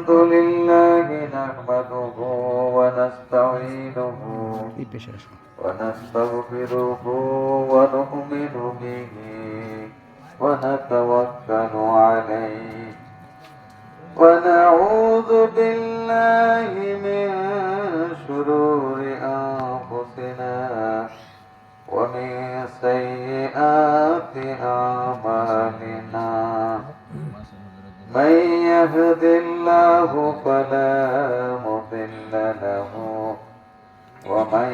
الحمد لله نحمده ونستعينه ونستغفره ونؤمن به ونتوكل عليه ونعوذ بالله من شرور أنفسنا ومن سيئات أعمالنا من يهد الله فلا مضل له ومن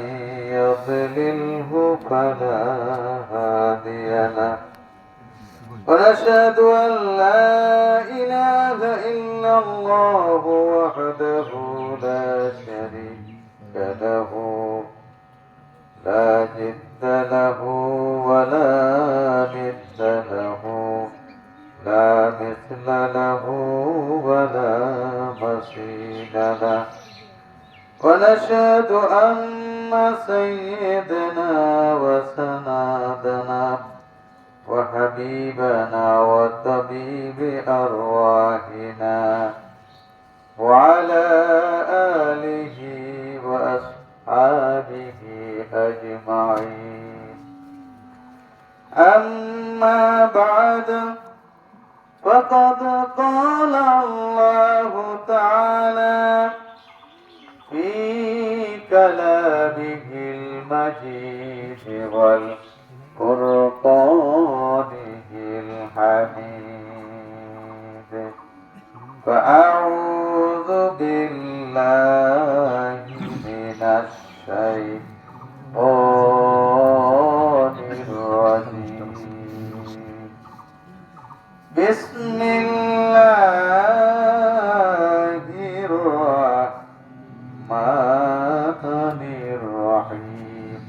يضلله فلا هادي له ونشهد أن لا إله إلا الله وحده لا شريك له لا جد له ولا ند له لا مثل له ولا مثيل له ونشهد أن سيدنا وسندنا وحبيبنا وطبيب أرواحنا وعلى آله وأصحابه أجمعين أما بعد فقد قال الله تعالى في كلامه المجيد والفرقانه الحميد فأعوذ بالله من الشيطان الرجيم بسم الله الرحمن الرحيم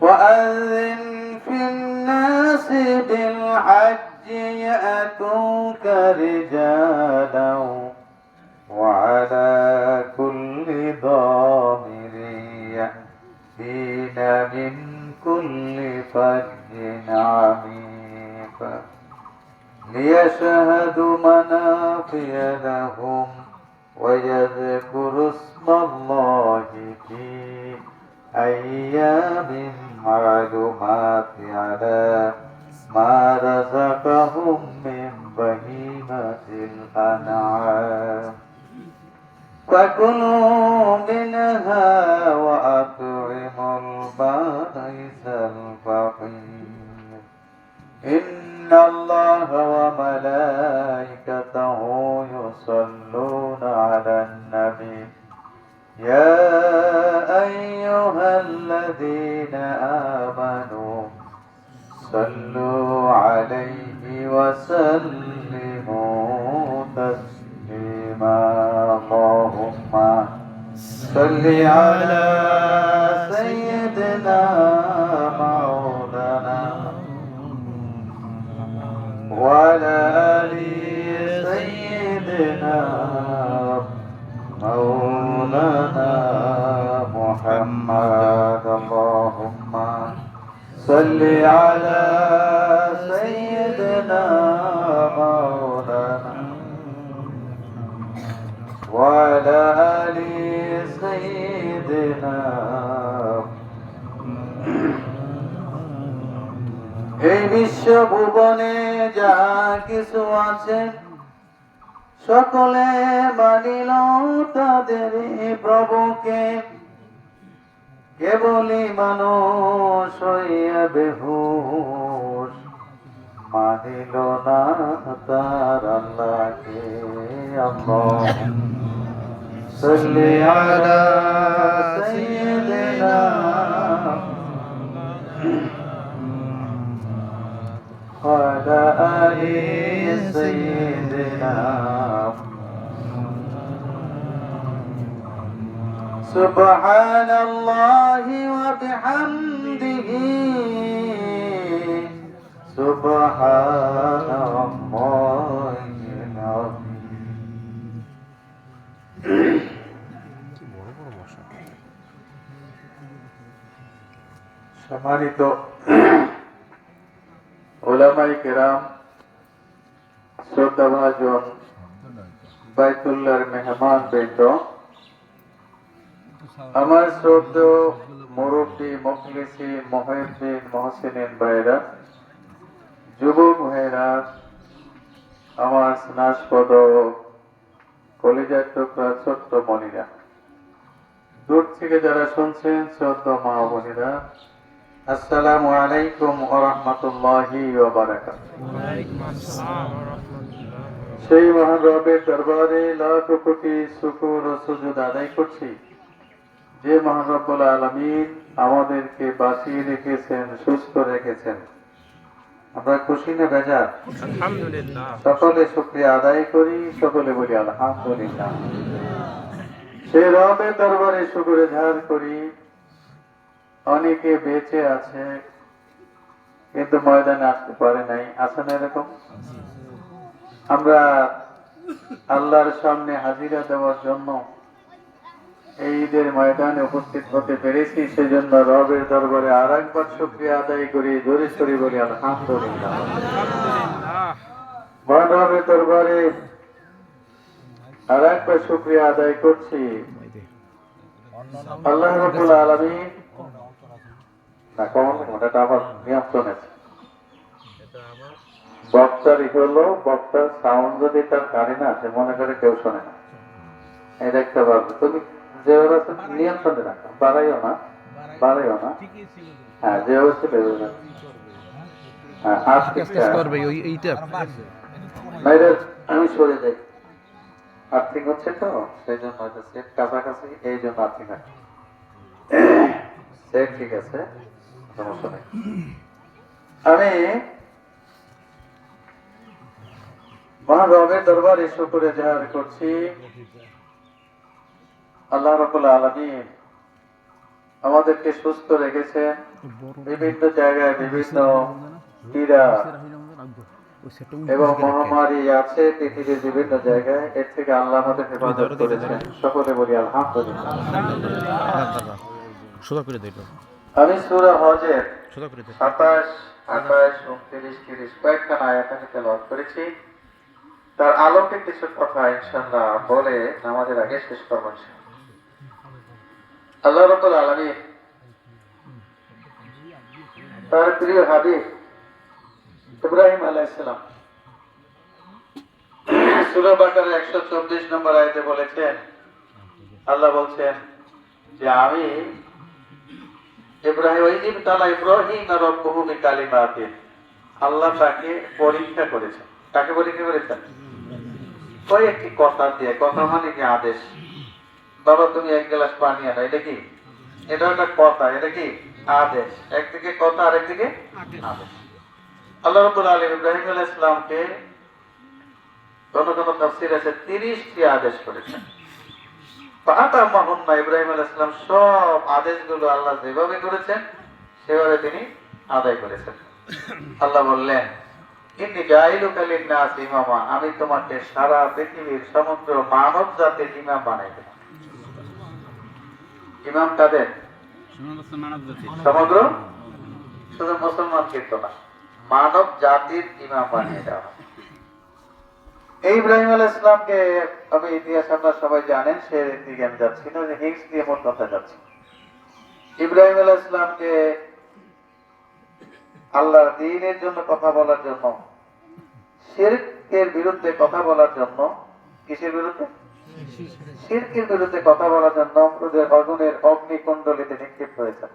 وأذن في الناس بالحج يأتوك رجالا وعلى كل ضامر يأتين من كل فج عميق ليشهدوا منافع لهم ويذكروا اسم الله في أيام معلومات على ما رزقهم من بهيمة الأنعام فكلوا منها وأطعموا البائس الفقير إن الله وملائكته يصلون على النبي يا أيها الذين آمنوا صلوا عليه وسلموا تسليما اللهم صل على سيدنا مولانا وعلى آل سيدنا مولانا محمد اللهم صل على سيدنا مولانا وعلى آل سيدنا এই বিশ্ব ভুবনে যা কিছু আছে সকলে মানিল তাদের প্রভুকে কেবলই মানুষ হইয়া বেহুশ মানিল না তার আল্লাহকে আল্লাহুম্মা সাল্লি আলা সাইয়্যিদিনা وعلى آل سيدنا سبحان الله وبحمده سبحان الله العظيم সম্মানিত ওলামায়ে কেরাম, শ্রদ্ধাভাজন বাইতুল্লাহর মেহমান বৃন্দ, আমার শ্রদ্ধেয় মুরব্বী মুখলিসি মুহিউদ্দিন মহসিনিন ভাইরা, যুবক ভাইরা, আমার স্নাসপদ কলিজার টুকরা ছোট্ট মনিরা, দূর থেকে যারা শুনছেন শ্রদ্ধ মা বোনেরা, আসসালামু আলাইকুম ওয়া রাহমাতুল্লাহি ওয়া বারাকাতুহু। সেই মহান রবের দরবারে লাখ কোটি শুকর ও সুজুদ আদায় করছি, যে মহান রব্বুল আলামিন আমাদেরকে বাঁচিয়ে রেখেছেন, সুস্থ রেখেছেন। আমরা খুশি না বেজার? আলহামদুলিল্লাহ। সকলে শুকরিয়া আদায় করি, সকলে বলি আলহামদুলিল্লাহ। সেই রবের দরবারে শুকর ঝাড় করি, অনেকে বেঁচে আছে কিন্তু ময়দানে আসতে পারে নাই, আছে না এরকম? আমরা আল্লাহর সামনে হাজিরা দেওয়ার জন্য এই ঈদের ময়দানে উপস্থিত হতে পেরেছি, সেজন্য রবের দরবারে আর একবার শুকরিয়া আদায় করি, জোরে সোরে বলি আলহামদুলিল্লাহ। মহান রবের দরবারে আর একবার শুকরিয়া আদায় করছি, আল্লাহ রাব্বুল আলামিন না কোন ওটা আবার নিয়ন্ত্রণ আছে। বক্তার হলো বক্তার সাউন্ড যদি তার কানে না সে মনে করে কেউ শোনে না, এই দেখতে পারবে। তুমি যে নিয়ন্ত্রণে রাখো, বাড়াইও না, বাড়াইও না। হ্যাঁ, যে অবস্থা আমি সরে যাই, আর্থিক হচ্ছে তো সেই জন্য কাছাকাছি, এই জন্য আর্থিক ঠিক আছে, সমস্যা নেই। আমি মহান রবের দরবারে শুকরিয়া জাহির করছি, আল্লাহ রাব্বুল আলামিন আমাদেরকে সুস্থ রেখেছেন। বিভিন্ন জায়গায় বিভিন্ন পীড়া এবং মহামারী আছে পৃথিবীর বিভিন্ন জায়গায়, এর থেকে আল্লাহ আমাদের হেফাজত করেছেন, সকলে বলি আলহামদুলিল্লাহ। আমি সূরা হজের 27, 28, 29, 30 কয়েকটা আয়াত আমি তেলাওয়াত করেছি। তার আলোকে কিছু কথা ইনশাআল্লাহ বলে আমাদের আগে শেষ করব। আল্লাহ রাব্বুল আলামিন তার প্রিয় হাবিব ইব্রাহিম আলাইহিস সালাম সূরা বাকারা 124 নম্বর আয়াতে বলেছেন, আল্লাহ বলছেন যে আমি ইব্রাহিম রাব্বুহু বিকালিমাতিন, আল্লাহ তাকে পরীক্ষা করেছেন। তাকে পরীক্ষা করেছেন কয়েকটি কথা দিয়ে। কথা মানে কি? আদেশ। বাবা তুমি এক গ্লাস পানি আনো, এটা কি? এটা একটা কথা, এটা কি? আদেশ। একদিকে কথা আর একদিকে আদেশ। আল্লাহ রাব্বুল আলামিন ইব্রাহিম আলাইহিস সালামকে কোন কোন তাফসীর আছে 30টি আদেশ করেছেন। ফাতামাহুন্না, ইব্রাহিম আলাইহিস সালাম সব আদেশগুলো আল্লাহ যেভাবে করেছেন সেভাবে তিনি আদায় করেছেন। আল্লাহ বললেন, ইন্নী জাইলুকা লিন-নাসি ইমামা, আমি তোমাকে সারা পৃথিবীর সমগ্র মানব জাতির ইমাম বানাই দেব। ইমাম কাদের? সমগ্র, শুধু মুসলমান কিন্তু না, মানব জাতির ইমাম বানিয়ে দেওয়া। এই ইব্রাহিম আলাইহিস সালামকে, আমি ইতিহাস আপনারা সবাই জানেন, সে দিকে আমি যাচ্ছি না, যে হিংস দিয়ে মোট কথা যাচ্ছি। ইব্রাহিম আলাইহিস সালামকে আল্লাহর দ্বীনের জন্য কথা বলার জন্য, শিরকের বিরুদ্ধে কথা বলার জন্য, কিসের বিরুদ্ধে? শিরকের বিরুদ্ধে কথা বলার জন্য নমরুদের আগুনের অগ্নিকুণ্ডলিতে নিক্ষেপ হয়েছেন।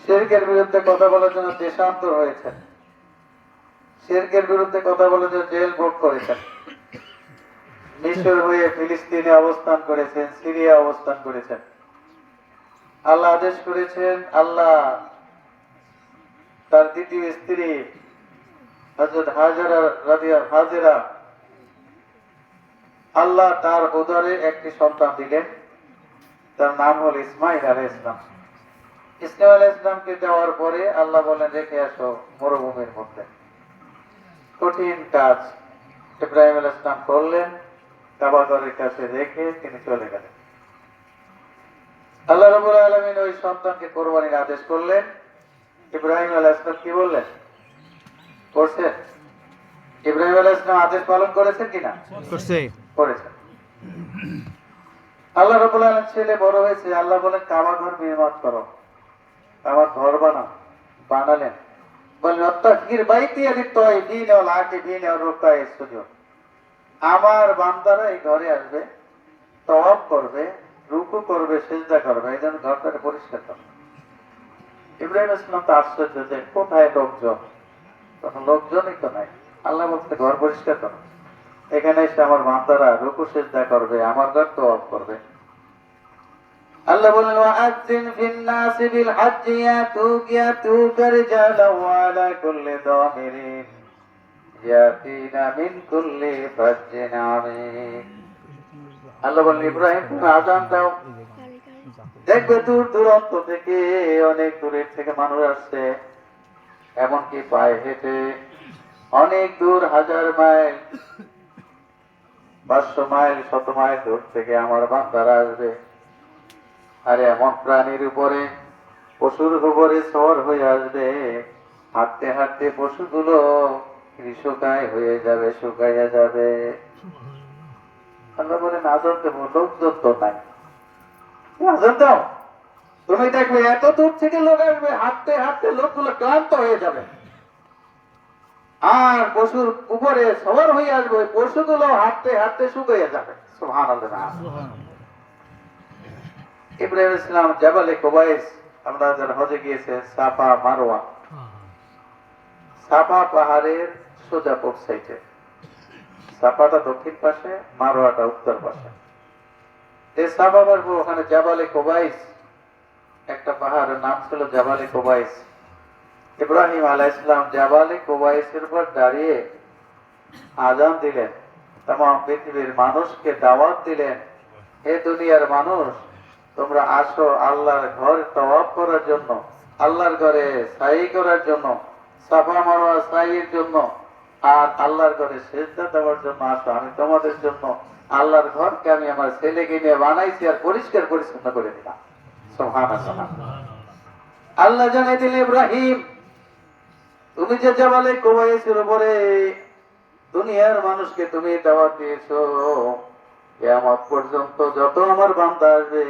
শিরকের বিরুদ্ধে কথা বলার জন্য দেশান্তর হয়েছেন। শিরকের বিরুদ্ধে কথা বলার জন্য জেল ভোগ করেছেন। মিশর হয়ে ফিলিস্তিনে অবস্থান করেছেন, সিরিয়া অবস্থান করেছেন। আল্লাহ আদেশ করেছেন, আল্লাহ তার দ্বিতীয় স্ত্রী হযরত হাজেরা, আল্লাহ তার উদরে একটি সন্তান দিলেন, তার নাম হল ইসমাইল আলাইহিস সালাম। ইসমাইল আলাইহিস সালামকে দেওয়ার পরে আল্লাহ বলেন, রেখে আসো মরুভূমির মধ্যে। কঠিন কাজ ইব্রাহিম আলাইহিস সালাম করলেন, কাবা ঘরের কাছে রেখে তিনি চলে গেলেন। আল্লাহ রাব্বুল আলামিন ওই সন্তানকে কোরবানির আদেশ করলেন। ইব্রাহিম আলাইহিস সালাম কি বললেন? করছেন? ইব্রাহিম আলাইহিস সালাম আদেশ পালন করেছেন কিনা? করছে। করেছেন। আল্লাহ রাব্বুল আলামিন ছেলে বড় হয়েছে, আল্লাহ বলেন কাবা ঘর নির্মাণ করো, কাবা ঘর বানাও, বানালেন। বলেন আত্তাহির বাইতি লিত-তাইয়িবিন ওয়াল আকিফিন ওয়ার রুকাইস সুজুদ। আমার বান্দারা এই ঘরে আসবে, তওয়াফ করবে, রুকু করবে, সিজদা করবে, এই জন্য ঘরটাকে পরিষ্কার করবে। ইব্রাহিম আলাইহিস সালাম তো আশ্চর্য যে কোথায় লোকজন, তখন লোকজনই তো নাই। আল্লাহ বলতে ঘর পরিষ্কার করো, এখানে এসে আমার বান্দারা রুকু সিজদা করবে, আমার ঘর তওয়াফ করবে। আল্লাহ বলেন ওয়াআযিন ফিন নাসি বিল হজ্জি ইয়াতুকা রিজালান ওয়া আলা কুল্লি দামিরিন ইয়াতিনা মিন কুল্লি ফাজ্জিন আমিক। আল্লাহ বলেন ইব্রাহিম তুমি আযান দাও, দেখবে দূর দূরান্ত থেকে, অনেক দূরের থেকে মানুষ আসছে, এমনকি পায়ে হেঁটে অনেক দূর, 1000 মাইল, 500 মাইল, 100 মাইল দূর থেকে আমার বান্দারা আসবে। আর এমন প্রাণীর উপরে, পশুর উপরে সওয়ার হয়ে আসবে, হাঁটতে হাঁটতে পশুগুলো কৃষকায় হয়ে যাবে, শুকাইয়া যাবে। আল্লাহ বলেন আযান দেব, লোকজন তো নাই, আযান দাও। তুমি দেখবে এত দূর থেকে লোক আসবে, হাঁটতে হাঁটতে লোকগুলো ক্লান্ত হয়ে যাবে, আর পশুর উপরে সওয়ার হয়ে আসবে, ওই পশুগুলো হাঁটতে হাঁটতে শুকাইয়া যাবে। সুবহানাল্লাহ। ইব্রাহিম আলাইহিস সালাম জাবালে কুবাইস, আমরা যারা হজে গিয়েছে, সাফা মারওয়া, সাফা পাহাড়ের সোজা পূর্ব সাইডে, সাফাটা দক্ষিণ পাশে, মারওয়াটা উত্তর পাশে। এই সাফা পারবো, ওখানে জাবালে কুবাইস একটা পাহাড়ের নাম ছিল জাবালে কুবাইস। ইব্রাহিম আলাইহিস সালাম জাবালে কুবাইসের উপর দাঁড়িয়ে আযান দিলেন, तमाम পৃথিবীর মানুষকে দাওয়াত দিলেন, হে দুনিয়ার মানুষ, তোমরা আসো আল্লাহর ঘর তওয়াফ করার জন্য, আল্লাহর ঘরে সাই করার জন্য, সাফা মারওয়া সাইয়ের জন্য, আর আল্লাহর ঘরে সিজদা দেওয়ার জন্য আসো। আমি তোমাদের জন্য আল্লাহর ঘরকে আমি আমার ছেলেকে নিয়ে বানাইছি আর পরিষ্কার পরিচ্ছন্ন করে দিলাম। সুবহানাল্লাহ। আল্লাহ জানাই দিলেন ইব্রাহিম, তুমি যে জাবালে কুবাইসের উপরে দুনিয়ার মানুষকে তুমি দাওয়াত দিয়েছো, কিয়ামত পর্যন্ত যত আমার বান্দা আসবে,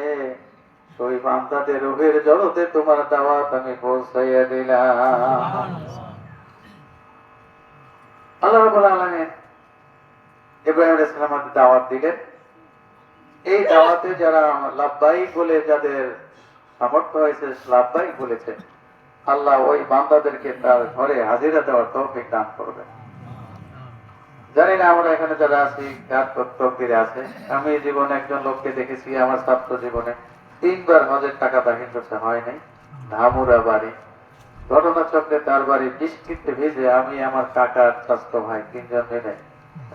ওই বান্দাদের রূহের জগতে তোমার দাওয়াত আমি পৌঁছাইয়া দিলাম। আল্লাহ রাব্বুল আলামিন ইব্রাহিম আলাইহিস সালামকে দাওয়াত দিলেন। এই দাওয়াতে যারা লাব্বাইক বলে, যাদের সামর্থ্য হয়েছে লাব্বাইক বলেছে, আল্লাহ ওই বান্দাদেরকে তার ঘরে হাজিরা দেওয়ার তৌফিক দান করবেন। জানি না আমরা এখানে যারা আছি কার তকদিরে আছে। আমি জীবনে একজন লোককে দেখেছি, আমার ছাত্র জীবনে 3 বার হজের টাকা দাখিল করতে হয় নাই। ধামুরা বাড়ি, ঘটনাচক্রে তার বাড়ি বৃষ্টিতে ভিজে, আমি আমার কাকার স্বাস্থ্য ভাই 3 জন মিলে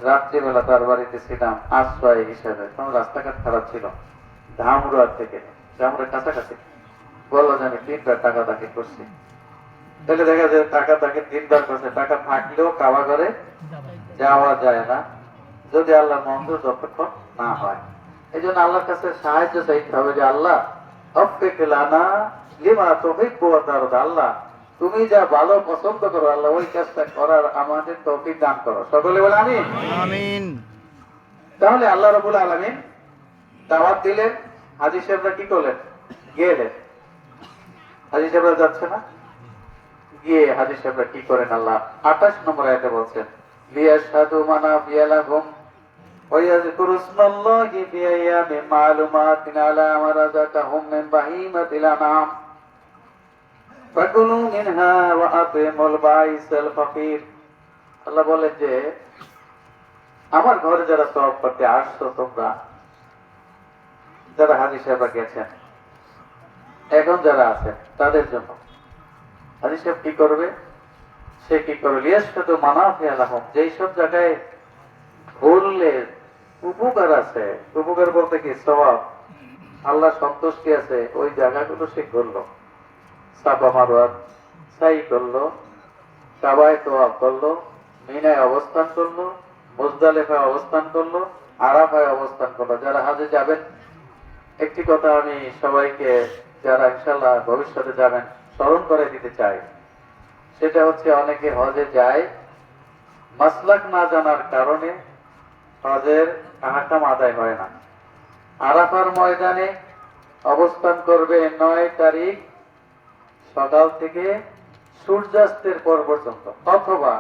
রাত্রিবেলা তার বাড়িতে ছিলাম আশ্রয় হিসেবে। তখন রাস্তাঘাট খারাপ ছিল, ধামুরা থেকে, ধামুরা কাছাকাছি। বললো যে আমি 3 বার টাকা দাখিল করছি। তাহলে দেখা যায় টাকা দাখিল 3 বার করছে, টাকা থাকলেও কাবা ঘরে যাওয়া যায় না, যদি আল্লাহর মঞ্জুর যতক্ষণ না হয়। এই জন্য আল্লাহর কাছে সাহায্য চাইতে হবে যে আল্লাহ আফিক লানা লিমা তুহিব্বু ওয়া তারদা। আল্লাহ তুমি যা ভালো পছন্দ করো, আল্লাহ ওই কাজটা করার আমাদের তৌফিক দান করো। সকলে বলে আমিন। আমিন। তাহলে আল্লাহ রাব্বুল আলামিন দাওয়াত দিলেন, হাজী সাহেবরা কি করলেন? গেলেন। হাজী সাহেবরা যাচ্ছে না, গিয়ে হাজী সাহেবরা কি করেন? আল্লাহ 28 নম্বর আয়াতে বলছেন, লিয়াশহাদু মানাফিয়া লাহুম ওয়া ইয়াযকুরু ইসমাল্লাহি ফি আইয়ামিন মা'লুমাতিন আলা মা রাযাকাহুম মিন বাহিমাতিল আন'আম ফাকুলু মিনহা ওয়া আতিমুল বাইসাল ফাকির। আল্লাহ বলেন যে আমার ঘরে যারা তওয়াফ করতে আসছো, তোমরা যারা হাজী সাহেবরা গেছেন, এখন যারা আছেন তাদের জন্য হাজী সাহেব কি করবে? সে কি করবে? লিয়াশহাদু মানাফিয়া লাহুম, যেই সব জায়গায় ঘুরলে উপকার আছে, উপকার বলতে কি সওয়াব, আল্লাহ সন্তুষ্টি আছে, ওই জায়গাগুলো সে ঘুরলো। সাফা মারওয়া সাই করলো, কাবায় তওয়াফ করলো, মিনায় অবস্থান করলো, মুজদালিফায় অবস্থান করলো, আরাফায় অবস্থান করলো। যারা হাজে যাবেন, একটি কথা আমি সবাইকে, যারা ইনশাআল্লাহ ভবিষ্যতে যাবেন, স্মরণ করে দিতে চাই। সেটা হচ্ছে, অনেকে হজে যায় মাসলাক না জানার কারণে হজের আহকাম আদায় হয় না। আরাফার ময়দানে অবস্থান করবে 9 তারিখ সকাল থেকে সূর্যাস্তের পর পর্যন্ত, অথবা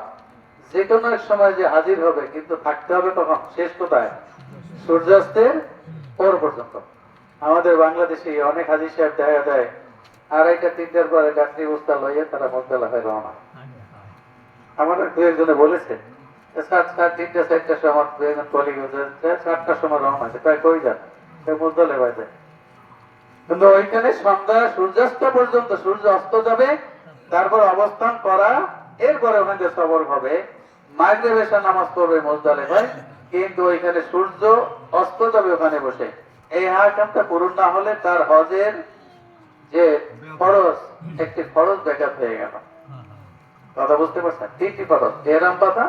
যে কোনো এক সময় যে হাজির হবে, কিন্তু থাকতে হবে তখন শেষ কোথায়? সূর্যাস্তের পর পর্যন্ত। আমাদের বাংলাদেশে অনেক হাজি সাহেব দেখা যায় 2:30-3টার পরে যাত্রী বস্তা লইয়া তারা মজবেলা হয়ে রওনা। আমাদের দু একজনে বলেছে 3:30-4টার সময় আমার দু একজন কলিগ 4টার সময় রওনা আছে, তাই কই যান? মুজদলে বাজে। কিন্তু ওইখানে সন্ধ্যা সূর্যাস্ত পর্যন্ত, সূর্য অস্ত যাবে, তারপর অবস্থান করা, এরপরে ওখানে সবর হবে, মাগরিব এশা নামাজ পড়বে মুজদালিফায়, কিন্তু ওইখানে সূর্য অস্ত যাবে ওখানে বসে। এই হাকামটা পূরণ না হলে তার হজের যে ফরজ, একটি ফরজ ব্যাঘাত হয়ে গেল। কথা বুঝতে পারছেন? 3টি ফরজ, এহরাম বাঁধা,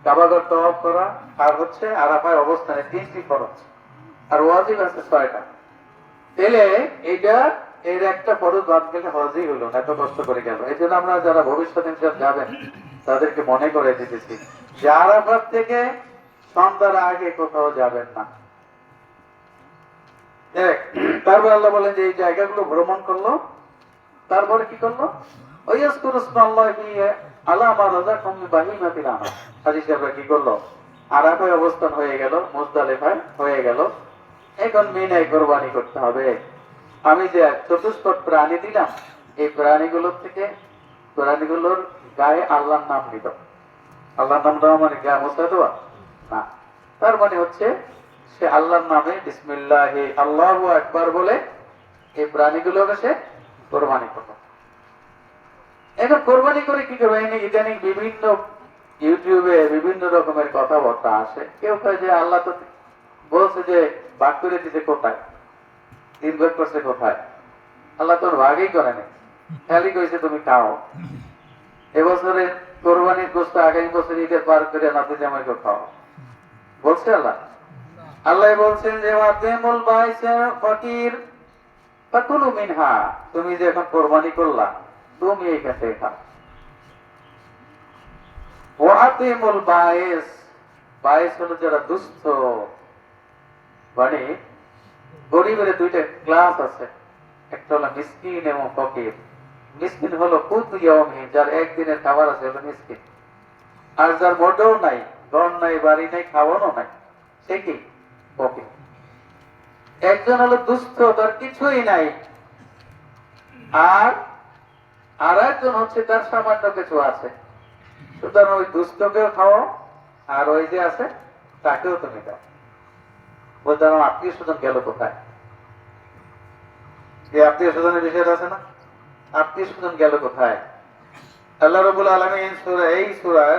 কাবাগর তওয়াফ করা, আর হচ্ছে আরাফায় অবস্থানে 3টি ফরজ, আর ওয়াজিব আছে 6টা। তাহলে এইটা এর একটা ফরজ বাদ গেলে হজই হলো না, এত কষ্ট করে গেল। এই জন্য আমরা যারা ভবিষ্যতে ইনশাআল্লাহ যাবেন তাদেরকে মনে করে দিতেছি যে আরাফাত থেকে সন্ধ্যার আগে কোথাও যাবেন না। তারপর আল্লাহ বলেন যে এই জায়গাগুলো ভ্রমণ করলো, তারপরে কি করলো? কি করলো? আরাফায় অবস্থান হয়ে গেল, মুজদালিফায় হয়ে গেল, এখন মিনায় কোরবানি করতে হবে। আমি যে চতুষ্পদ প্রাণী দিলাম, এই প্রাণীগুলোর থেকে, প্রাণীগুলোর গায়ে আল্লাহর নাম নিল। আল্লাহর নাম দেওয়া মানে গায়ে মোছা দেওয়া না, তার মানে হচ্ছে সে আল্লাহর নামে বিসমিল্লাহি আল্লাহু আকবার বলে এই প্রাণীগুলোকে সে কোরবানি করবে। এখন কোরবানি করে কি করবে? ইদানিং বিভিন্ন ইউটিউবে বিভিন্ন রকমের কথাবার্তা আসে। কেউ কয় যে আল্লাহ তো বলছে যে ভাগ করে দিতে, কোথায়? 3 ভাগ করছে কোথায়? আল্লাহ তোর ভাগই করে নেই, খালি কইছে তুমি খাও। এবছরে কোরবানির গোশত আগামী বছর ঈদের পার করে নাতি জামাইকে খাও, বলছে আল্লাহ? আল্লাহ বলছেন যে ওয়াতিমুল বাইসা ফাকির ফাকুলু মিনহা, তুমি যে এখন কোরবানি করলা, তুমি এই কাছে খাও। ওয়াতিমুল বাইস, বাইস হলো যারা দুস্থ, মানে গরিবের 2টা ক্লাস আছে, একটা হলো মিসকিন এবং ফকির। মিসকিন হলো কুত ইয়াউমি, যার একদিনের খাবার আছে, হলো মিসকিন। আর যার মোটেও নাই, ঘর নাই, বাড়ি নাই, খাওয়ানো নাই, সে কি? ফকির। একজন হলো দুস্থ, তার কিছুই নাই, আর একজন হচ্ছে তার সামান্য কিছু আছে। সুতরাং ওই দুস্থকেও খাও, আর ওই যে আছে তাকেও তুমি দাও। বলতে আমার আত্মীয় স্বজন গেল কোথায়? এই আত্মীয় স্বজনের বিষয়টা আছে না? আত্মীয় স্বজন গেল কোথায়? আল্লাহ রাব্বুল আলামিন সূরা, এই সূরার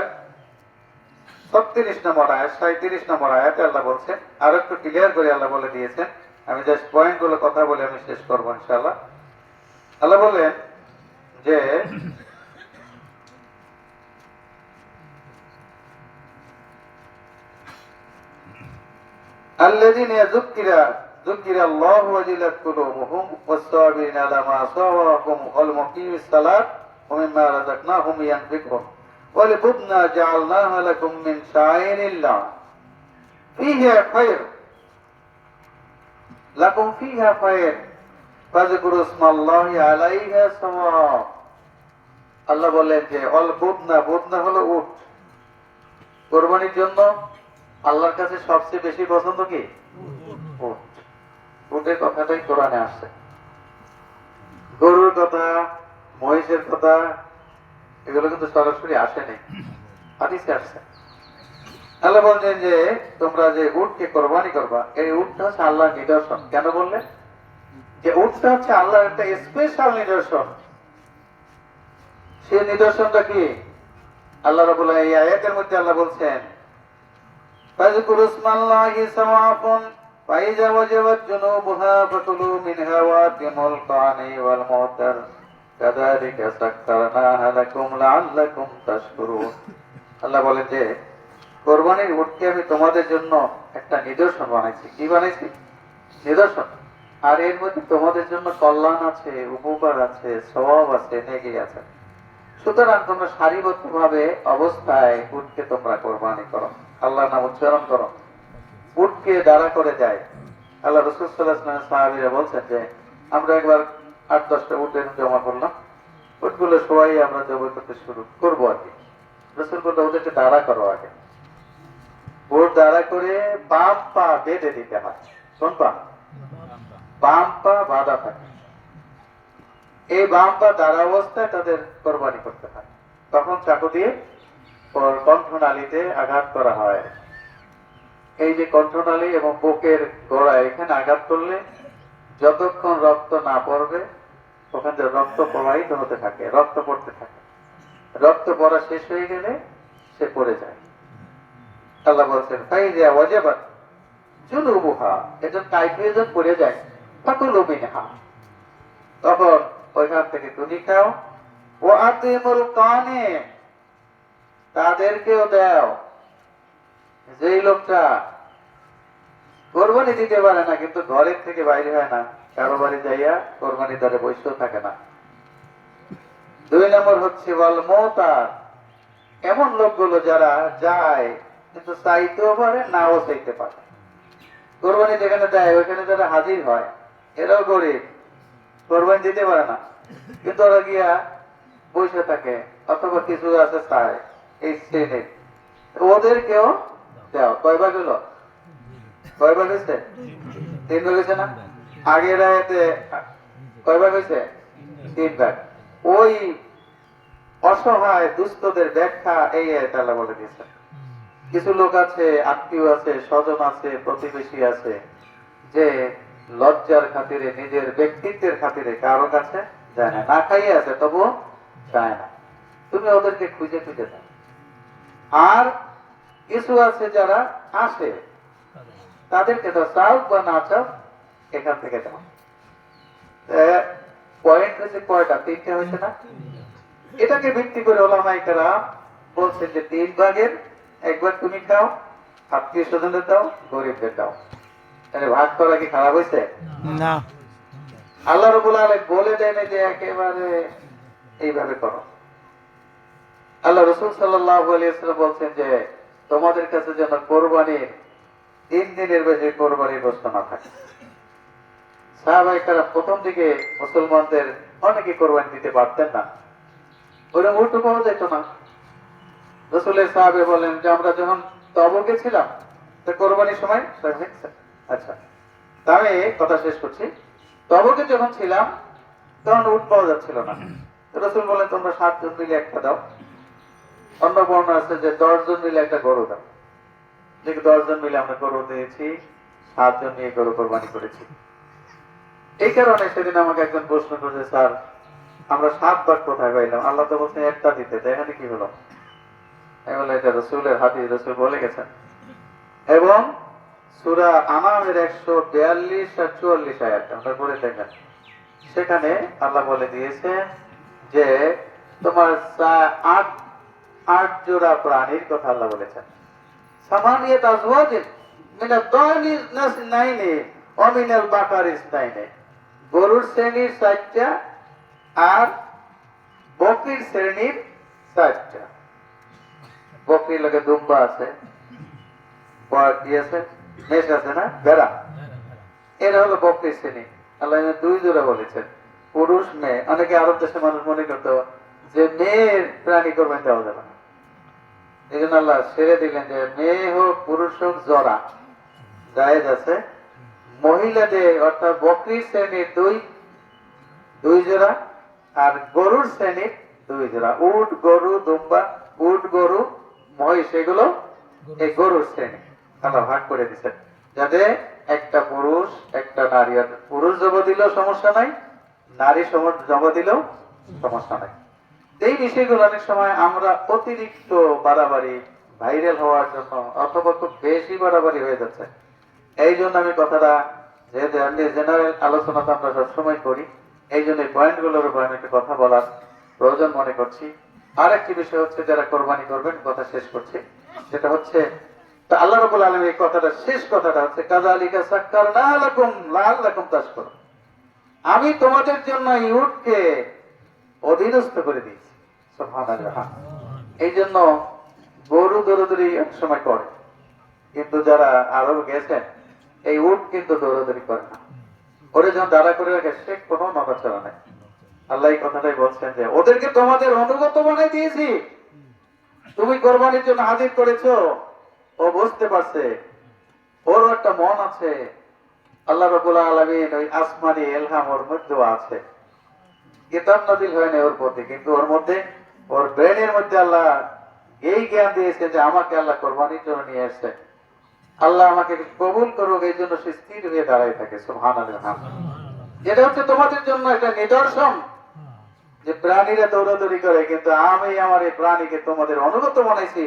36 নম্বর আয়াত, 37 নম্বর আয়াতে আল্লাহ বলছেন, আর একটু ক্লিয়ার করে আল্লাহ বলে দিয়েছেন। আমি জাস্ট পয়েন্ট গুলো কথা বলে আমি শেষ করবো ইনশাআল্লাহ। আল্লাহ বললেন যে الذين ذكر الله وجلت قلوبهم والصابرين على ما أصابهم والمقيم الصلاة ومما رزقناهم ينفقون ولبدنا جعلناها لكم من شعائر الله فيها خير لكم فيها خير فاذكروا اسم الله عليها صواف। আল্লাহ বলেন যে অল বুদনা, বুদনা হলো উট। কোরবানির জন্য আল্লাহর কাছে সবচেয়ে বেশি পছন্দ কি? উট। উটের কথাটাই কোরআনে আসছে। গরুর কথা, মহিষের কথা এগুলো কিন্তু সরাসরি আসেনি, হাদিসে আসছে। আল্লাহ বলছেন যে তোমরা যে উটকে কোরবানি করবা, এই উটটা হচ্ছে আল্লাহর নিদর্শন। কেন বললেন? যে উটটা হচ্ছে আল্লাহর একটা স্পেশাল নিদর্শন। সেই নিদর্শনটা কি? আল্লাহ রাব্বুল এই আয়াতের মধ্যে আল্লাহ বলছেন ফাযকুরু ইসমাল্লাহি সাওয়াফুন ফাইজা ওয়াজাবাত জুনুবুহা ফাকুলু মিনহা ওয়াতিমুল কানি ওয়াল মুতার কাযালিকা সাক্কারনাহা লাকুম লাআল্লাকুম তাশকুরুন। আল্লাহ বলেন যে কোরবানির উটকে আমি তোমাদের জন্য একটা নিদর্শন বানাইছি। কি বানাইছি? নিদর্শন। আর এর মধ্যে তোমাদের জন্য কল্যাণ আছে, উপকার আছে, সওয়াব আছে, নেকি আছে। সুতরাং তোমরা সারিবদ্ধ ভাবে অবস্থায় উটকে তোমরা কোরবানি করো, আল্লাহর নাম উচ্চারণ করো, উটকে দাঁড়া করে যায়। আল্লাহ রাসূল সাল্লাল্লাহু আলাইহি ওয়াসাল্লাম সাহাবীরা বলছেন যে আমরা একবার 8-10টা উট জমা করলাম, উটগুলো সবাই আমরা জবাই করতে শুরু করবো আর কি। রাসূল বললেন ওদেরকে দাঁড়া করো আগে। উট দাঁড়া করে বাম পা বেঁধে দিতে হয়। কোন পা? বাম পা বাঁধা থাকে। এই বাম পা দাঁড়া অবস্থায় তাদের কোরবানি করতে হয়। তখন চাকু দিয়ে ওর কণ্ঠনালীতে আঘাত করা হয়। এই যে কণ্ঠনালী এবং বুকের গোড়ায় এখানে আঘাত করলে যতক্ষণ রক্ত না পড়বে ওখান থেকে রক্ত প্রবাহিত হতে থাকে, রক্ত পড়তে থাকে। রক্ত পড়া শেষ হয়ে গেলে সে পড়ে যায়। আল্লাহ বলছেন ফাইযা ওয়াজাবাত জুনুবুহা, এজন কাইফিয়ত পড়ে যায়, ফাকুলু মিনহা, তখন ওইখান থেকে তুমি খাও। ও আতিমুল কানে, তাদেরকেও দাও। যেই লোকটা কোরবানি দিতে পারে না কিন্তু ঘরের থেকে বাইরে হয় না, কারো বাড়ি যাইয়া কোরবানি দ্বারে বসেও থাকে না। 2 নম্বর হচ্ছে ওয়াল মুতার, এমন লোকগুলো যারা যায় কিন্তু চাইতেও পারে নাও চাইতে পারে। কোরবানি যেখানে দেয় ওইখানে যারা হাজির হয় এরাও গরিব, কোরবানি দিতে পারে না কিন্তু ওরা গিয়া বসে থাকে, অথবা কিছু আছে চায়, এই শ্রেণীর ওদেরকেও দাও। কয় ভাগ হলো? কয় ভাগ হয়েছে? 3 ভাগ হয়েছে না? আগের আয়াতে কয় ভাগ হয়েছে? 3 ভাগ। ওই অসহায় দুস্থদের ব্যাখ্যা এই আয়াতে আল্লাহ বলে দিয়েছে। কিছু লোক আছে, আত্মীয় আছে, স্বজন আছে, প্রতিবেশী আছে, যে লজ্জার খাতিরে, নিজের ব্যক্তিত্বের খাতিরে কারো কাছে যায় না, না খাইয়ে আছে তবুও যায় না। তুমি ওদেরকে খুঁজে খুঁজে দাও। আর কিছু আছে যারা আসে, তাদেরকে তো চাও বা না চাও এখান থেকে দাও। পয়েন্ট হচ্ছে কয়টা? 3টে হয়েছে না? এটাকে ভিত্তি করে ওলামায়ে কেরাম বলছেন যে 3 ভাগের 1 ভাগ তুমি খাও, আত্মীয় স্বজনদের দাও, গরিবদের দাও। তাহলে ভাগ করা কি খারাপ হয়েছে? না। আল্লাহ রাব্বুল আলামিন বলে দেন যে একেবারে এইভাবে করো। আল্লাহ রাসূল সাল্লাল্লাহু আলাইহি ওয়াসাল্লাম বলছেন যে তোমাদের কাছে যেন কোরবানির 3 দিনের বেশি কোরবানির গোশত না থাকে। সাহাবায়ে কেরাম প্রথম দিকে মুসলমানদের অনেকে কোরবানি দিতে পারতেন না, ওরা উট পাওয়া যেত না। রাসূলের সাহাবে বলেন যে আমরা যখন তবুকে ছিলাম তো কোরবানির সময়, আচ্ছা আমি কথা শেষ করছি, তবুকে যখন ছিলাম তখন উট পাওয়া যাচ্ছিল না। রাসূল বলেন তোমরা 7 জন মিলে একটা দাও। অন্য বর্ণনা আছে যে 10 জন মিলে একটা গরু দাও। যে 10 জন মিলে আমরা গরু দিয়েছি, 7 জন নিয়ে গরু কোরবানি করেছি। এই কারণে সেদিন আমাকে একজন প্রশ্ন করেছে, স্যার আমরা 7 ভাগ কোথায় পাইলাম? আল্লাহ তো বলছেন একটা দিতে, এখানে কি হলো? আমি বললাম এটা রাসূলের হাদিস, রাসূল বলে গেছেন। এবং সূরা আনামের 142 আর 44 আয়াত আমরা পড়ে দেখেন, সেখানে আল্লাহ বলে দিয়েছে যে তোমার 8 জোড়া প্রাণীর কথা আল্লাহ বলেছেন। সামানিয়াত আজওয়াজিন মিনাদ দানি নাসনাইনি ওয়া মিনাল বাকারি ইসনাইনি, গরুর শ্রেণীর 4টা আর বকরির শ্রেণীর 4টা। বকরির লগে দুম্বা আছে, কি আছে, মেষ আছে না, ভেড়া, এরা হলো বকরির শ্রেণী। আল্লাহ 2 জোড়া বলেছেন, পুরুষ মেয়ে। অনেকে আরব দেশের মানুষ মনে করতো যে মেয়ের প্রাণী কোরবানি দেওয়া যাবে না, এই জন্য আল্লাহ ছেড়ে দিলেন যে মেয়ে হোক পুরুষ হোক জোড়া জায়েজ আছে। মহিলাদের অর্থাৎ বকরির শ্রেণীর 2 জোড়া আর গরুর শ্রেণীর 2 জোড়া। উট, গরু, দুম্বা, উট, গরু, মহিষ, এগুলো এই গরুর শ্রেণী আল্লাহ ভাগ করে দিচ্ছেন, যাতে একটা পুরুষ একটা নারী, পুরুষ জবা দিলেও সমস্যা নাই, নারী জবা দিলেও সমস্যা নাই। এই বিষয়গুলো অনেক সময় আমরা অতিরিক্ত বাড়াবাড়ি ভাইরাল হওয়ার জন্য অথবা খুব বেশি বাড়াবাড়ি হয়ে যাচ্ছে। এই জন্য আমি কথাটা, যেহেতু এমনি জেনারেল আলোচনা তো আমরা সবসময় করি, এই জন্য এই পয়েন্টগুলোর উপর আমি একটা কথা বলার প্রয়োজন মনে করছি। আরেকটি বিষয় হচ্ছে যারা কোরবানি করবেন, কথা শেষ করছি, সেটা হচ্ছে আল্লাহ রাব্বুল আলামিন এই কথাটা, শেষ কথাটা হচ্ছে কাযালিকা সাক্কারনা লাকুম লাআল্লাকুম তাশকুরুন, আমি তোমাদের জন্য এই উটকে অধীনস্থ করে দিয়েছি। সুবহানাল্লাহ। এই জন্য গরু দৌড়াদৌড়ি এক সময় করে, কিন্তু যারা আরব গেছেন এই উট কিন্তু দৌড়াদৌড়ি করে না। ওরে যখন দাঁড়া করে রাখে সে কোনো নড়াচড়া নেই। আল্লাহ এই কথাটাই বলছেন যে ওদেরকে তোমাদের অনুগত বানাই দিয়েছি, তুমি কোরবানির জন্য হাজির করেছো, ও বুঝতে পারছে, ওর একটা মন আছে। আল্লাহ রাব্বুল আলামিন ওই আসমানি ইলহাম ওর মধ্যে আছে, কিতাব নাযিল হয়নি ওর প্রতি, কিন্তু ওর মধ্যে, ওর ব্রেনের মধ্যে আল্লাহ এই জ্ঞান দিয়েছে যে আমাকে আল্লাহ কোরবানির জন্য নিয়ে এসেছে, আল্লাহ আমাকে কবুল করুক, এই জন্য সে স্থির হয়ে দাঁড়ায় থাকে। সুবহানাল্লাহ। এটা হচ্ছে তোমাদের জন্য একটা নিদর্শন যে প্রাণীরা দৌড়াদৌড়ি করে, কিন্তু আমি আমার এই প্রাণীকে তোমাদের অনুগত বানাইছি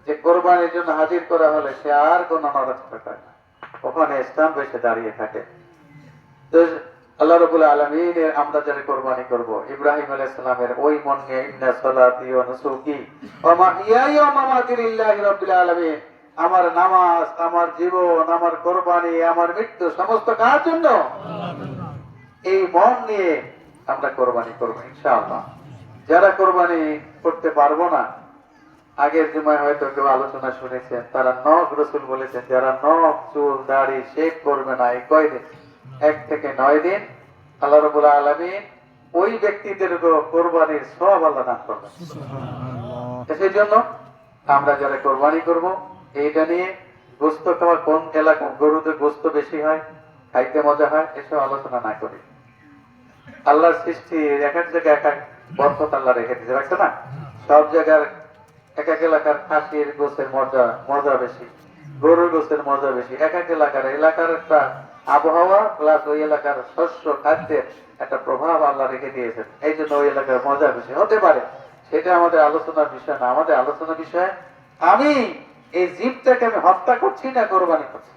যে কোরবানির জন্য হাজির করা হলে সে আর কোন নড়াচড়া করে না, ওখানে স্থান বেশি দাঁড়িয়ে থাকে। তো আল্লাহ রাব্বুল আলামিনের আমরা যারা কোরবানি করব, ইব্রাহিম আলাইহিস সালামের ওই মন নিয়ে, ইন্না সালাতি ওয়া নুসুকি ওয়া মাহইয়ায়া ওয়া মামাতি লিল্লাহি রাব্বিল আলামিন, আমার নামাজ, আমার জীবন, আমার কোরবানি, আমার মৃত্যু সমস্ত কার জন্য, এই মন নিয়ে আমরা কোরবানি করবো ইনশাআল্লাহ। যারা কোরবানি করতে পারবো না, আগের জুমায় হয়তো কেউ আলোচনা শুনেছেন, তারা নখ, রাসূল বলেছেন যারা নখ, চুল, দাড়ি শেভ করবে না এই কয়দিন, 1 থেকে 9 দিন, আল্লাহ রাব্বুল আলামিন ওই ব্যক্তিদের কোরবানির সওয়াব আল্লাহ দান করবেন। সেই জন্য আমরা যারা কোরবানি করব, এইটা নিয়ে গোশত খাওয়া, কোন এলাকার গরুদের গোশত বেশি হয়, খাইতে মজা হয়, এসব আলোচনা না করি। আল্লাহর সৃষ্টি এক এক জায়গায় এক এক বরকত আল্লাহ রেখে দিতে রাখছে না। সব জায়গার এক এক এলাকার খাসির গোছের মজা বেশি, গরুর গোছের মজা বেশি। এক এক এলাকার একটা আবহাওয়া প্লাস ওই এলাকার শস্য খাদ্যের একটা প্রভাব আল্লাহ রেখে দিয়েছেন, এই জন্য ওই এলাকার মজা বেশি হতে পারে। সেটা আমাদের আলোচনার বিষয় না। আমাদের আলোচনার বিষয় আমি এই জীবটাকে আমি হত্যা করছি না কোরবানি করছি।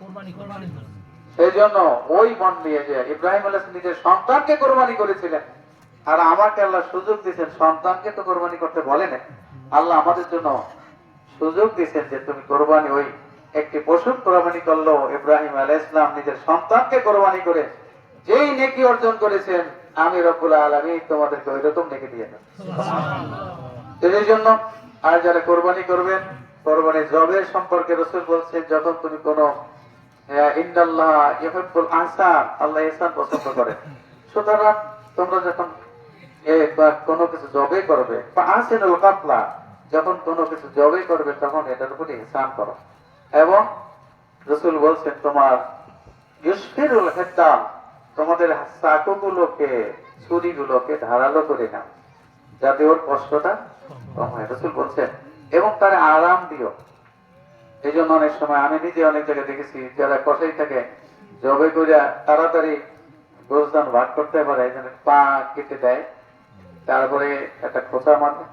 সেই জন্য ওই মন নিয়ে যে ইব্রাহিম আলাইহিস সালাম নিজের সন্তানকে কোরবানি করেছিলেন, আর আমাকে আল্লাহ সুযোগ দিয়েছেন, সন্তানকে তো কোরবানি করতে বলেন, আল্লাহ আমাদের জন্য সুযোগ দিয়েছেন যে তুমি কোরবানি, ওই একটি পশু কোরবানি করলো ইব্রাহিম আলাইহিস সালাম নিজের সন্তানকে কোরবানি করে যেই নেকি অর্জন করেছেন, আমি রব্বুল আলামিন তোমাদেরকে ওই রকম নেকি দিয়ে দেব। এই জন্য আর যারা কোরবানি করবেন, কোরবানি জবের সম্পর্কে রাসূল বলছেন যখন তুমি কোনো ইন্নাল্লাহ ইউহিব্বুল আহসান, আল্লাহ ইহসান পছন্দ করেন, সুতরাং তোমরা যখন কোনো কিছু জবে করবে, ফাহসিনুল কাতলা, যখন কোনো কিছু জবে করবে তখন এটার উপর ইহসান করো। এবং রাসূল বলছেন তোমার ইউসফিরুল হিদ্দাম, তোমাদের চাকুগুলোকে, ছুরিগুলোকে ধারালো করে নাও যাতে ওর কষ্টটা কম হয়, রাসূল বলছেন, এবং তার আরাম দিও। এই জন্য অনেক সময় আমি নিজে অনেক জায়গায় দেখেছি যারা কষাই থাকে জবে করে তাড়াতাড়ি গোশদান ভাগ করতে পারে, এই জন্য পা কেটে দেয়, তারপরে একটা খোঁচা মারে,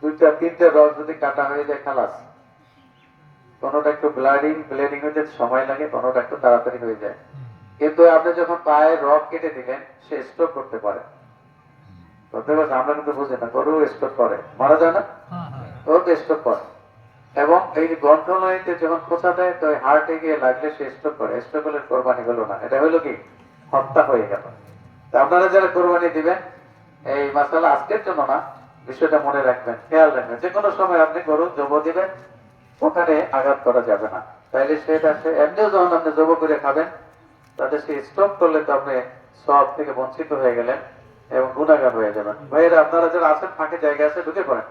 2-3টে রস যদি কাটা হয়ে যায় খালাস। কোনোটা একটু ব্লিডিং হয়ে যেতে সময় লাগে, কোনোটা একটু তাড়াতাড়ি হয়ে যায়। কিন্তু আপনি যখন পায়ের রগ কেটে দিলেন, সে স্ট্রোক করতে পারে। আমরা কিন্তু বুঝি না, গরু স্ট্রোক করে, মারা যায় না, ওর স্ট্রোক করে। এবং এই গন্ঠনতে যখন খোঁচা দেয় তো হার্টে গিয়ে লাগলে সে স্ট্রোক করে, স্ট্রোক হলে কোরবানি হলো না, এটা হলো কি হত্যা হয়ে গেল। তা আপনারা যারা কোরবানি দিবেন, এই মাসালা আজকের জন্য না, বিষয়টা মনে রাখবেন, খেয়াল রাখবেন, যে কোনো সময় আপনি গরু জব দিবেন, ওখানে আঘাত করা যাবে না। তাইলে সেটা এমনিও যখন আপনি জব করে খাবেন, তাতে সে স্ট্রোক করলে তো আপনি সব থেকে বঞ্চিত হয়ে গেলেন এবং গুনাহগার হয়ে যাবেন। ভাইয়েরা আপনারা যারা আছেন, ফাঁকে জায়গা আছে, ঢুকে পড়েন,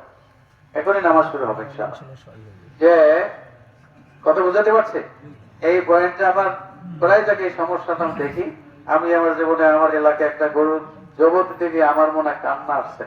এখনই নামাজ শুরু হবে ইনশাআল্লাহ। যে কথা বুঝাতে পারছি, এই পয়েন্টটা আমার প্রায় জায়গায় এই সমস্যাটা আমি দেখি। আমি আমার জীবনে আমার এলাকায় একটা গরু জব দিতে গিয়ে আমার মনে কান্না আসছে।